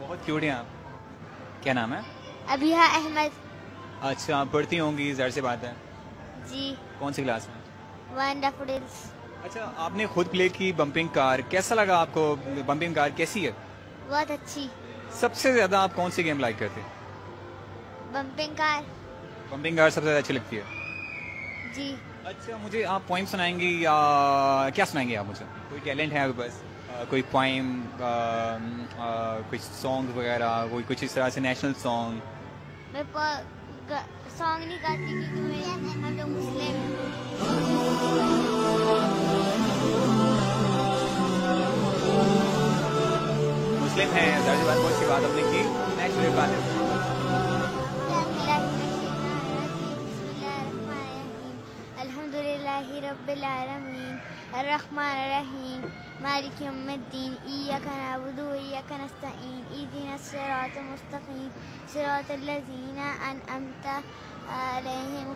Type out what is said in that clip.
बहुत क्यूट हैं आप। क्या नाम है? अबिहा अहमद। अच्छा, आप पढ़ती होंगी, ज़ाहिर सी बात है। जी। कौन सी क्लास में? वंडरफुल्स। अच्छा, आपने खुद प्ले की बम्पिंग कार, कैसा लगा आपको? बम्पिंग कार कैसी है? बहुत अच्छी। सबसे ज़्यादा आप कौन सी गेम लाइक करते हैं? Bumping car. बम्पिंग कार सबसे ज़्यादा अच्छी लगती है। जी। अच्छा, मुझे आप पोइम सुनाएंगी या क्या सुनाएंगी आप मुझे? कोई टैलेंट है आपके पास? कोई पोइम, कुछ सॉन्ग वगैरह, कोई कुछ इस तरह से नेशनल सॉन्ग? मैं सॉन्ग नहीं गाती क्योंकि हम लोग मुस्लिम हैं। मुस्लिम हैं, ज़ाहिर सी बात, बहुत सी बात आपने की। नेक्स्ट बात है। अल्हम्दुलिल्लाहि रब्बिल आलमीन अर्रहमानिर रहीम मालिक यौमिद्दीन इय्याका नअबुदु व इय्याका नस्तईन इहदिनस सिरातल मुस्तकीम सिरातल लज़ीना अनअमता अलैहिम